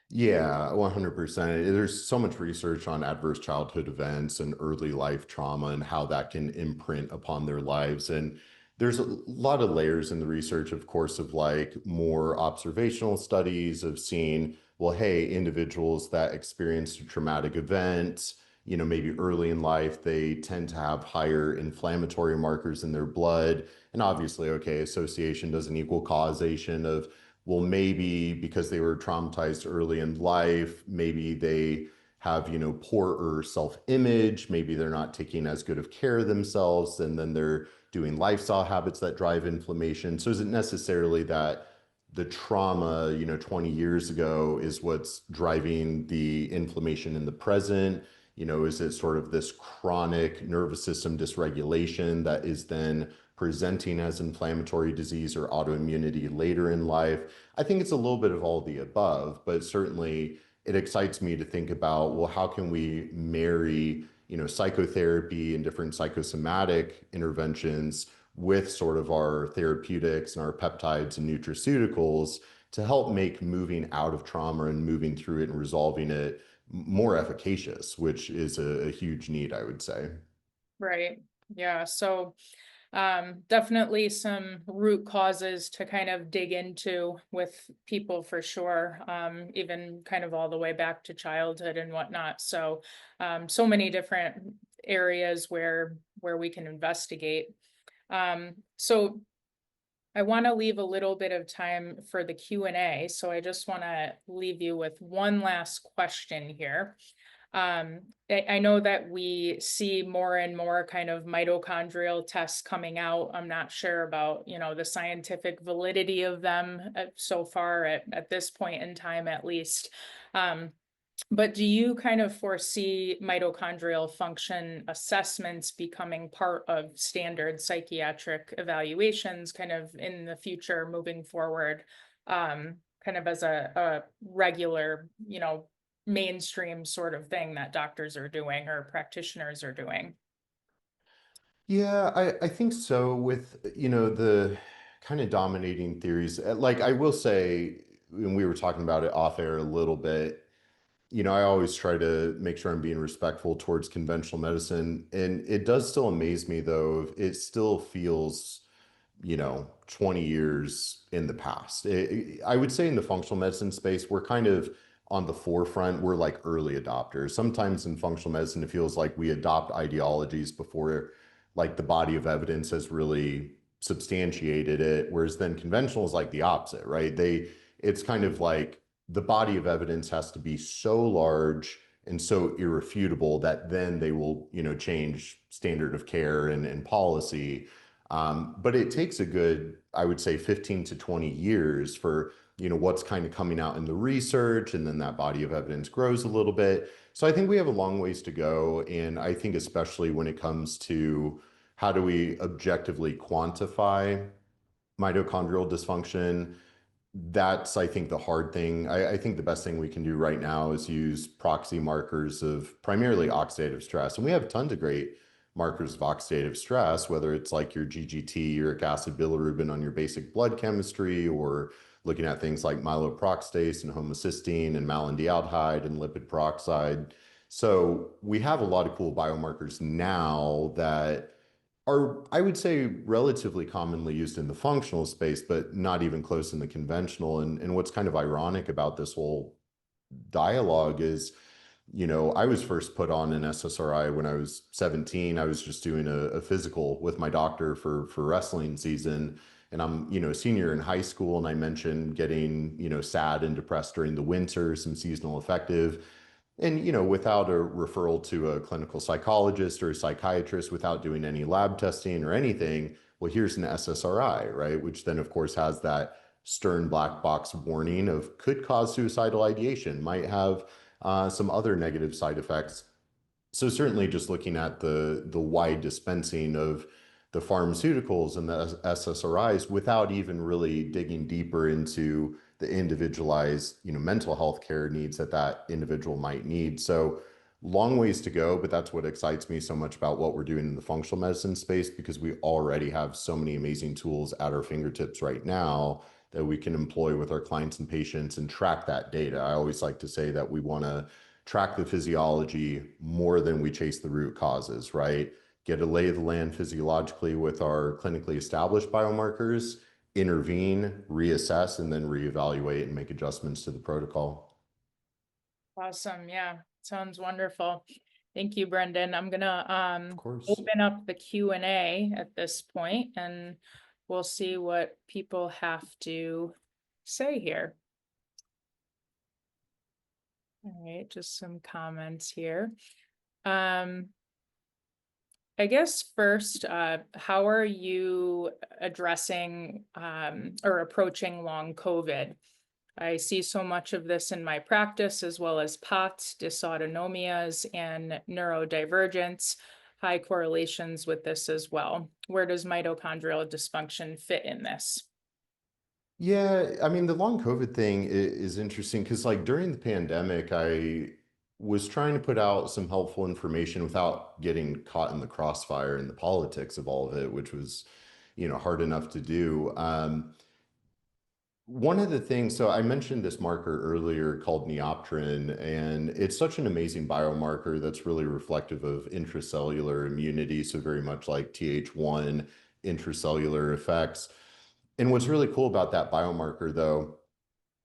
Yeah, 100%. There's so much research on adverse childhood events and early life trauma and how that can imprint upon their lives. And there's a lot of layers in the research, of course, of like more observational studies of seeing, well, hey, individuals that experienced a traumatic event, maybe early in life, they tend to have higher inflammatory markers in their blood. And obviously, okay, association doesn't equal causation of, well, maybe because they were traumatized early in life, maybe they have, poorer self-image, maybe they're not taking as good of care of themselves, and then they're doing lifestyle habits that drive inflammation. So is it necessarily that the trauma, 20 years ago is what's driving the inflammation in the present? Is it sort of this chronic nervous system dysregulation that is then presenting as inflammatory disease or autoimmunity later in life? I think it's a little bit of all the above, but certainly it excites me to think about, well, how can we marry, psychotherapy and different psychosomatic interventions with sort of our therapeutics and our peptides and nutraceuticals to help make moving out of trauma and moving through it and resolving it more efficacious, which is a huge need, I would say. Right. Yeah. So definitely some root causes to kind of dig into with people for sure. Even kind of all the way back to childhood and whatnot. So so many different areas where we can investigate. So I want to leave a little bit of time for the Q&A. So I just want to leave you with one last question here. I know that we see more and more kind of mitochondrial tests coming out. I'm not sure about, the scientific validity of them so far at this point in time, at least. But do you kind of foresee mitochondrial function assessments becoming part of standard psychiatric evaluations kind of in the future moving forward, kind of as a regular, mainstream sort of thing that doctors are doing or practitioners are doing? Yeah, I think so with, the kind of dominating theories. Like I will say, when we were talking about it off air a little bit, I always try to make sure I'm being respectful towards conventional medicine. And it does still amaze me though, it still feels 20 years in the past. I would say in the functional medicine space, we're kind of on the forefront. We're like early adopters. Sometimes in functional medicine, it feels like we adopt ideologies before like the body of evidence has really substantiated it. Whereas then conventional is like the opposite, right? It's kind of like the body of evidence has to be so large and so irrefutable that then they will, change standard of care and policy. But it takes a good, I would say, 15 to 20 years for, what's kind of coming out in the research, and then that body of evidence grows a little bit. So I think we have a long ways to go. And I think especially when it comes to how do we objectively quantify mitochondrial dysfunction, that's, I think, the hard thing. I think the best thing we can do right now is use proxy markers of primarily oxidative stress. And we have tons of great markers of oxidative stress, whether it's like your GGT, uric acid, bilirubin on your basic blood chemistry, or looking at things like myeloperoxidase and homocysteine and malondialdehyde and lipid peroxide. So we have a lot of cool biomarkers now that are, I would say, relatively commonly used in the functional space, but not even close in the conventional. And what's kind of ironic about this whole dialogue is, I was first put on an SSRI when I was 17. I was just doing a physical with my doctor for wrestling season. And I'm, a senior in high school. And I mentioned getting, sad and depressed during the winter, some seasonal affective. And, without a referral to a clinical psychologist or a psychiatrist, without doing any lab testing or anything, well, here's an SSRI, right? Which then, of course, has that stern black box warning of could cause suicidal ideation, might have some other negative side effects. So certainly just looking at the wide dispensing of the pharmaceuticals and the SSRIs without even really digging deeper into the individualized, mental health care needs that that individual might need. So long ways to go, but that's what excites me so much about what we're doing in the functional medicine space, because we already have so many amazing tools at our fingertips right now that we can employ with our clients and patients and track that data. I always like to say that we want to track the physiology more than we chase the root causes, right? Get a lay of the land physiologically with our clinically established biomarkers, intervene, reassess, and then reevaluate and make adjustments to the protocol. Awesome. Yeah, sounds wonderful. Thank you, Brendan. I'm gonna Of course. open up the Q&A at this point, and we'll see what people have to say here. All right, just some comments here. I guess first, how are you addressing or approaching long COVID? I see so much of this in my practice, as well as POTS, dysautonomias, and neurodivergence, high correlations with this as well. Where does mitochondrial dysfunction fit in this? Yeah, I mean, the long COVID thing is interesting because, like, during the pandemic, I was trying to put out some helpful information without getting caught in the crossfire and the politics of all of it, which was, hard enough to do. One of the things, so I mentioned this marker earlier called neopterin, and it's such an amazing biomarker that's really reflective of intracellular immunity, so very much like Th1 intracellular effects. And what's really cool about that biomarker, though,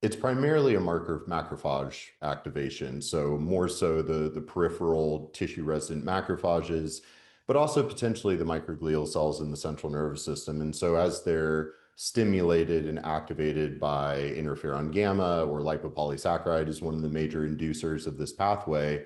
it's primarily a marker of macrophage activation. So more so the peripheral tissue resident macrophages, but also potentially the microglial cells in the central nervous system. And so as they're stimulated and activated by interferon gamma, or lipopolysaccharide is one of the major inducers of this pathway,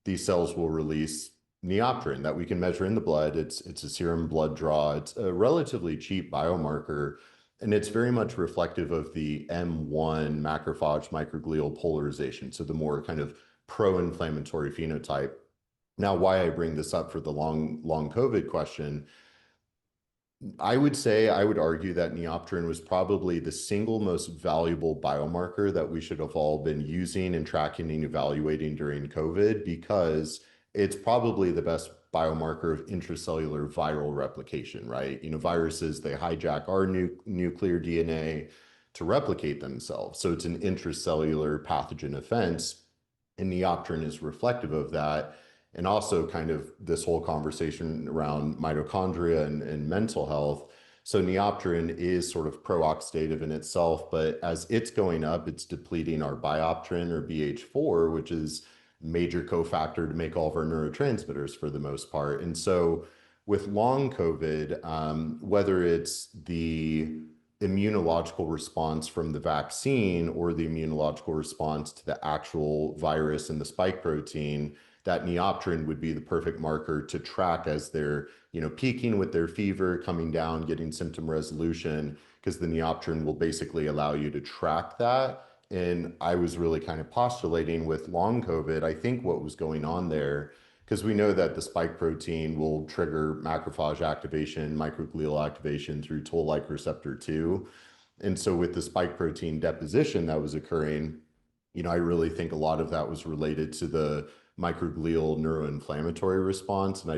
these cells will release neopterin that we can measure in the blood. It's a serum blood draw. It's a relatively cheap biomarker, and it's very much reflective of the M1 macrophage microglial polarization. So the more kind of pro-inflammatory phenotype. Now, why I bring this up for the long COVID question, I would say, I would argue that neopterin was probably the single most valuable biomarker that we should have all been using and tracking and evaluating during COVID, because it's probably the best biomarker of intracellular viral replication, right? Viruses, they hijack our nuclear DNA to replicate themselves. So it's an intracellular pathogen offense, and neopterin is reflective of that. And also kind of this whole conversation around mitochondria and mental health. So neopterin is sort of pro-oxidative in itself, but as it's going up, it's depleting our biopterin, or BH4, which is major cofactor to make all of our neurotransmitters for the most part. And so with long COVID, whether it's the immunological response from the vaccine or the immunological response to the actual virus and the spike protein, that neopterin would be the perfect marker to track as they're, peaking with their fever, coming down, getting symptom resolution, because the neopterin will basically allow you to track that. And I was really kind of postulating with long COVID, I think what was going on there, because we know that the spike protein will trigger macrophage activation, microglial activation through toll-like receptor 2. And so with the spike protein deposition that was occurring, I really think a lot of that was related to the microglial neuroinflammatory response. And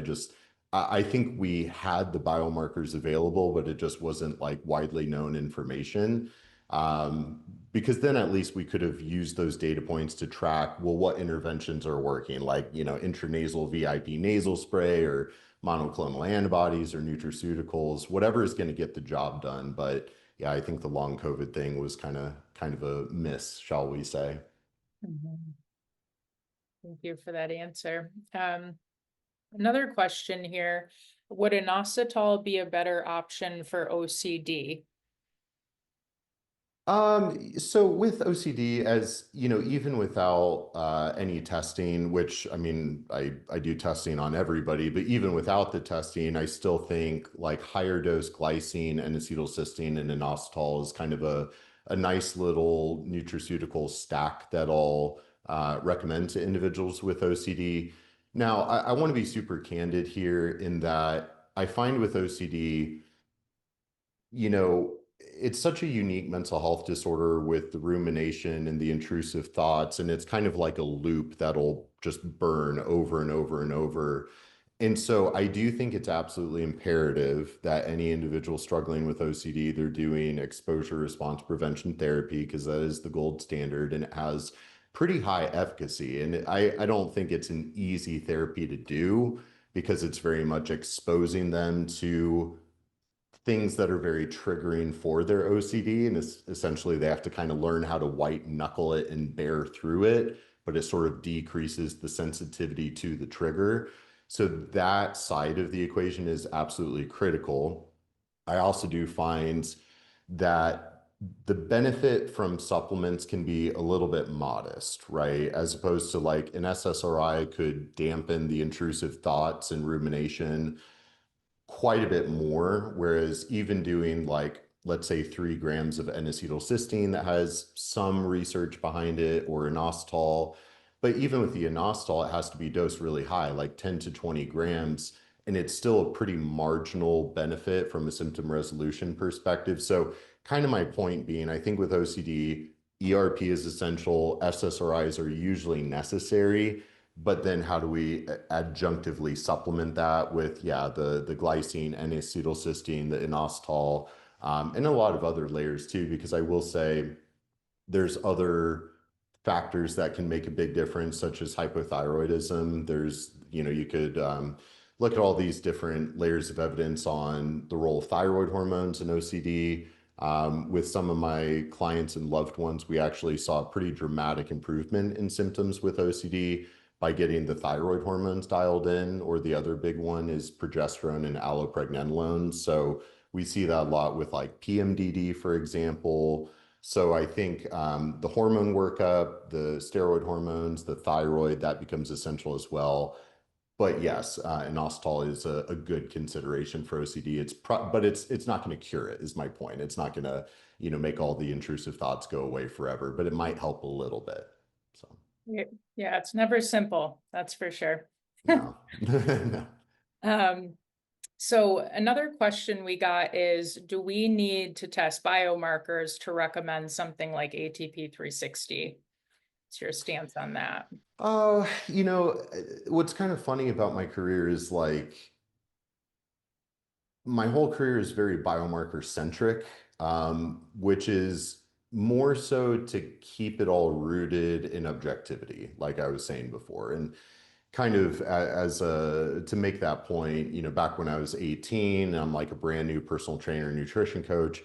I think we had the biomarkers available, but it just wasn't like widely known information. Because then at least we could have used those data points to track, well, what interventions are working, like, intranasal VIP nasal spray, or monoclonal antibodies, or nutraceuticals, whatever is going to get the job done. But yeah, I think the long COVID thing was kind of a miss, shall we say. Mhm. Thank you for that answer. Another question here. Would inositol be a better option for OCD? So with OCD, as you know, even without any testing, which I mean, I do testing on everybody, but even without the testing, I still think like higher dose glycine and acetylcysteine and inositol is kind of a nice little nutraceutical stack that I'll recommend to individuals with OCD. Now, I want to be super candid here in that I find with OCD, you know, it's such a unique mental health disorder with the rumination and the intrusive thoughts, and it's kind of like a loop that'll just burn over and over and over. And so I do think it's absolutely imperative that any individual struggling with OCD, they're doing exposure response prevention therapy because that is the gold standard and it has pretty high efficacy. And I don't think it's an easy therapy to do because it's very much exposing them to things that are very triggering for their OCD. And it's essentially they have to kind of learn how to white knuckle it and bear through it, but it sort of decreases the sensitivity to the trigger. So that side of the equation is absolutely critical. I also do find that the benefit from supplements can be a little bit modest, right? As opposed to like an SSRI could dampen the intrusive thoughts and rumination quite a bit more. Whereas even doing like, let's say 3 grams of N-acetylcysteine that has some research behind it or inositol, but even with the inositol, it has to be dosed really high, like 10 to 20 grams. And it's still a pretty marginal benefit from a symptom resolution perspective. So kind of my point being, I think with OCD, ERP is essential. SSRIs are usually necessary, but then how do we adjunctively supplement that with, yeah, the glycine and acetylcysteine, the inositol, and a lot of other layers too, because I will say there's other factors that can make a big difference, such as hypothyroidism. You could look at all these different layers of evidence on the role of thyroid hormones in OCD. With some of my clients and loved ones, we actually saw a pretty dramatic improvement in symptoms with OCD by getting the thyroid hormones dialed in, or the other big one is progesterone and allopregnenolone. So we see that a lot with like PMDD, for example. So I think the hormone workup, the steroid hormones, the thyroid, that becomes essential as well. But yes, inositol is a good consideration for OCD. But it's not going to cure it, is my point. It's not going to, make all the intrusive thoughts go away forever, but it might help a little bit. So Yeah, it's never simple, that's for sure. no, no. So another question we got is, do we need to test biomarkers to recommend something like ATP 360? What's your stance on that? What's kind of funny about my career is like my whole career is very biomarker centric, which is more so to keep it all rooted in objectivity, like I was saying before. And kind of as a to make that point, back when I was 18, I'm like a brand new personal trainer, nutrition coach.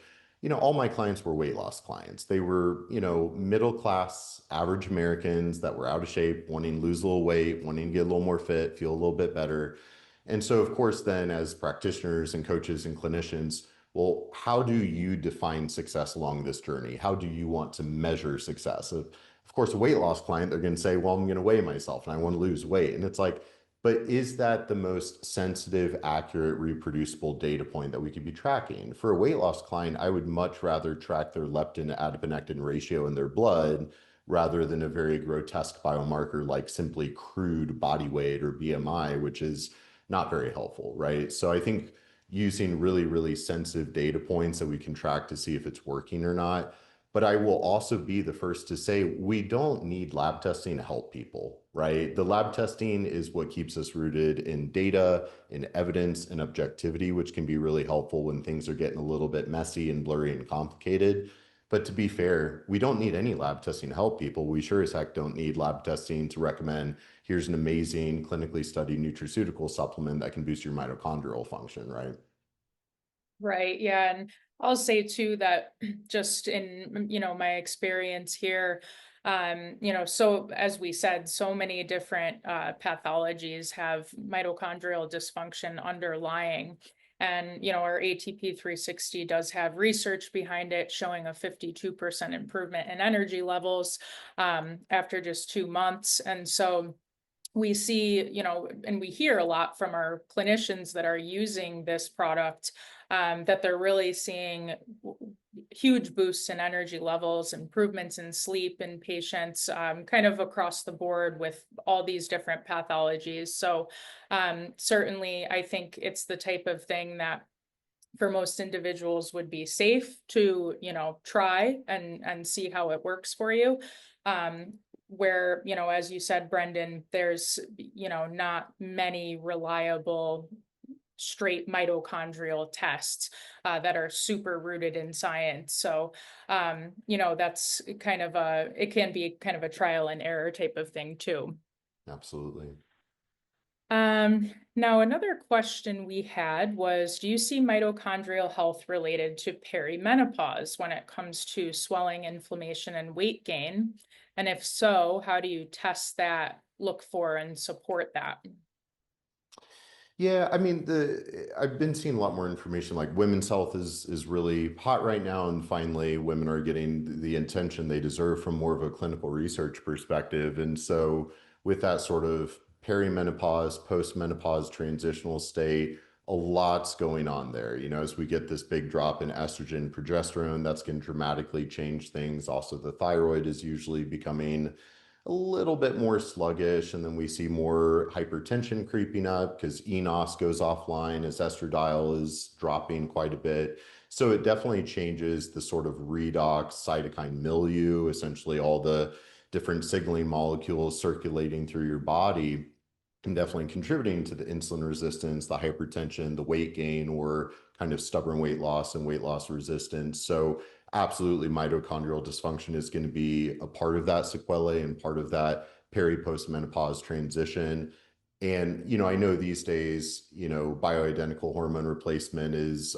All my clients were weight loss clients. They were, middle class, average Americans that were out of shape, wanting to lose a little weight, wanting to get a little more fit, feel a little bit better. And so, of course, then as practitioners and coaches and clinicians, well, how do you define success along this journey? How do you want to measure success? Of course, a weight loss client, they're going to say, well, I'm going to weigh myself and I want to lose weight. And it's like, but is that the most sensitive, accurate, reproducible data point that we could be tracking? For a weight loss client, I would much rather track their leptin to adiponectin ratio in their blood rather than a very grotesque biomarker like simply crude body weight or BMI, which is not very helpful, right? So I think using really, really sensitive data points that we can track to see if it's working or not. But I will also be the first to say we don't need lab testing to help people, right? The lab testing is what keeps us rooted in data, in evidence, and objectivity, which can be really helpful when things are getting a little bit messy and blurry and complicated. But to be fair, we don't need any lab testing to help people. We sure as heck don't need lab testing to recommend here's an amazing clinically studied nutraceutical supplement that can boost your mitochondrial function, right? Right, yeah, and I'll say too that just in, my experience here, so as we said, so many different pathologies have mitochondrial dysfunction underlying. And, our ATP 360 does have research behind it showing a 52% improvement in energy levels after just 2 months. And so we see, and we hear a lot from our clinicians that are using this product that they're really seeing huge boosts in energy levels, improvements in sleep in patients, kind of across the board with all these different pathologies. So certainly, I think it's the type of thing that for most individuals would be safe to, try and see how it works for you. Where, as you said, Brendan, there's, not many reliable straight mitochondrial tests that are super rooted in science. So, that's kind of it can be kind of a trial and error type of thing too. Absolutely. Now another question we had was, do you see mitochondrial health related to perimenopause when it comes to swelling, inflammation, and weight gain? And if so, how do you test that, look for, and support that? Yeah, I mean, I've been seeing a lot more information. Like women's health is really hot right now, and finally, women are getting the attention they deserve from more of a clinical research perspective. And so, with that sort of perimenopause, postmenopause transitional state, a lot's going on there. As we get this big drop in estrogen, progesterone, that's going to dramatically change things. Also, the thyroid is usually becoming a little bit more sluggish, and then we see more hypertension creeping up because enos goes offline as estradiol is dropping quite a bit. So it definitely changes the sort of redox cytokine milieu, essentially all the different signaling molecules circulating through your body, and definitely contributing to the insulin resistance, the hypertension, the weight gain, or kind of stubborn weight loss and weight loss resistance. So absolutely, mitochondrial dysfunction is going to be a part of that sequelae and part of that peri-postmenopause transition. And, I know these days, bioidentical hormone replacement is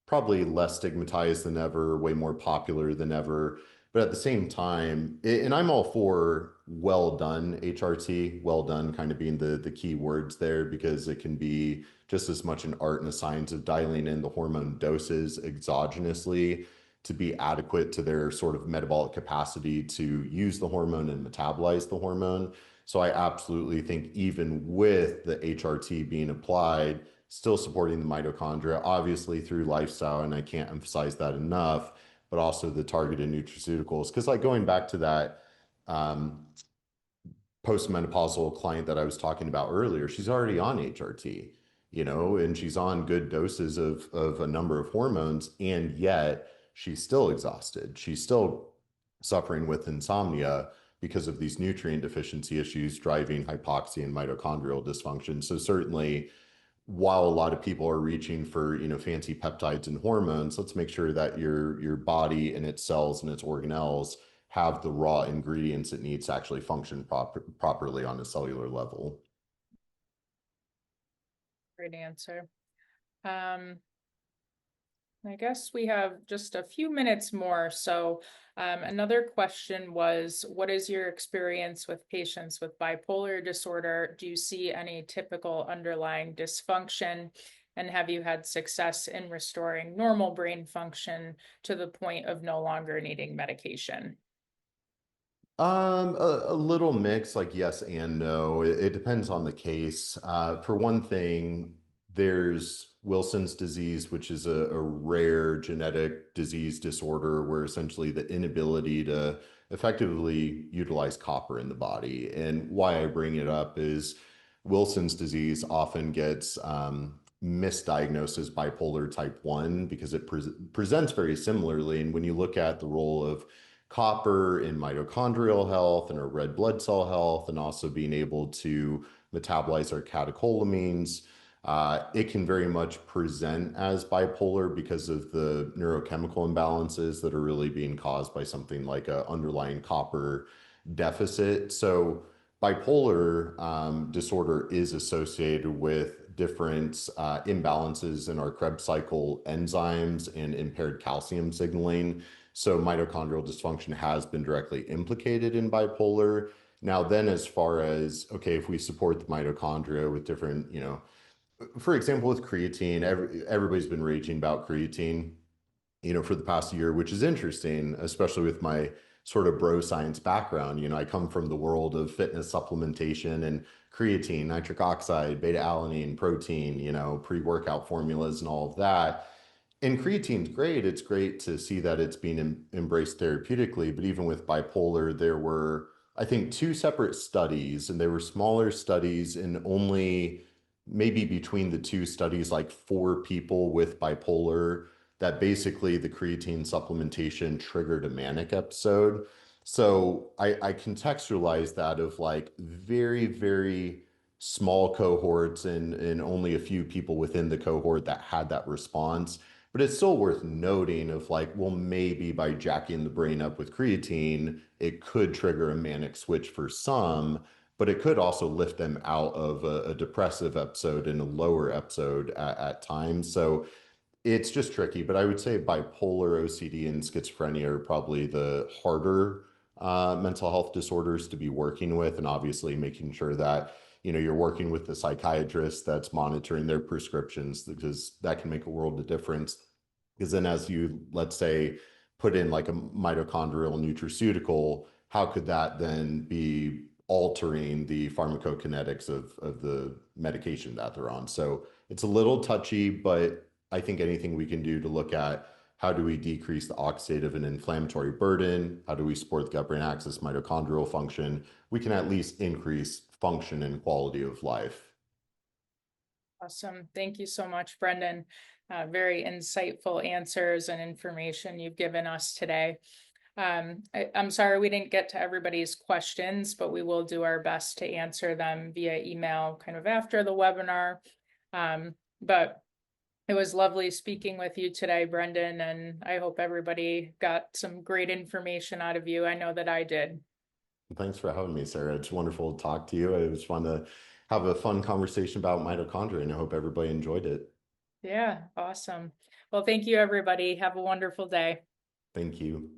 probably less stigmatized than ever, way more popular than ever. But at the same time, and I'm all for well done HRT, well done kind of being the key words there, because it can be just as much an art and a science of dialing in the hormone doses exogenously to be adequate to their sort of metabolic capacity to use the hormone and metabolize the hormone. So I absolutely think even with the HRT being applied, still supporting the mitochondria, obviously through lifestyle, and I can't emphasize that enough, but also the targeted nutraceuticals. Because like going back to that um, postmenopausal client that I was talking about earlier, she's already on HRT, and she's on good doses of a number of hormones, and yet she's still exhausted. She's still suffering with insomnia because of these nutrient deficiency issues driving hypoxia and mitochondrial dysfunction. So certainly, while a lot of people are reaching for, fancy peptides and hormones, let's make sure that your body and its cells and its organelles have the raw ingredients it needs to actually function properly on a cellular level. Great answer. I guess we have just a few minutes more. So another question was, what is your experience with patients with bipolar disorder? Do you see any typical underlying dysfunction? And have you had success in restoring normal brain function to the point of no longer needing medication? A little mix, like yes and no. It depends on the case. For one thing, there's Wilson's disease, which is a rare genetic disease disorder where essentially the inability to effectively utilize copper in the body. And why I bring it up is Wilson's disease often gets misdiagnosed as bipolar type 1 because it presents very similarly. And when you look at the role of copper in mitochondrial health and our red blood cell health, and also being able to metabolize our catecholamines, it can very much present as bipolar because of the neurochemical imbalances that are really being caused by something like an underlying copper deficit. So bipolar disorder is associated with different imbalances in our Krebs cycle enzymes and impaired calcium signaling. So mitochondrial dysfunction has been directly implicated in bipolar. Now, then, as far as, okay, if we support the mitochondria with different, For example, with creatine, everybody's been raging about creatine, for the past year, which is interesting, especially with my sort of bro science background. I come from the world of fitness supplementation and creatine, nitric oxide, beta alanine, protein, pre-workout formulas and all of that. And creatine's great. It's great to see that it's being embraced therapeutically. But even with bipolar, there were, I think, two separate studies, and they were smaller studies, and only maybe between the two studies, like four people with bipolar, that basically the creatine supplementation triggered a manic episode. So I contextualize that of like very, very small cohorts and only a few people within the cohort that had that response. But it's still worth noting of like, well, maybe by jacking the brain up with creatine, it could trigger a manic switch for some, but it could also lift them out of a depressive episode and a lower episode at times. So it's just tricky, but I would say bipolar, OCD, and schizophrenia are probably the harder mental health disorders to be working with, and obviously making sure that you're working with the psychiatrist that's monitoring their prescriptions, because that can make a world of difference. Because then, as you, let's say, put in like a mitochondrial nutraceutical, how could that then be altering the pharmacokinetics of the medication that they're on? So it's a little touchy, but I think anything we can do to look at how do we decrease the oxidative and inflammatory burden, how do we support the gut-brain axis, mitochondrial function, we can at least increase function and quality of life. Awesome. Thank you so much, Brendan. Very insightful answers and information you've given us today. I'm sorry we didn't get to everybody's questions, but we will do our best to answer them via email kind of after the webinar. But it was lovely speaking with you today, Brendan, and I hope everybody got some great information out of you. I know that I did. Thanks for having me, Sarah. It's wonderful to talk to you. It was fun to have a fun conversation about mitochondria, and I hope everybody enjoyed it. Yeah, awesome. Well, thank you, everybody. Have a wonderful day. Thank you.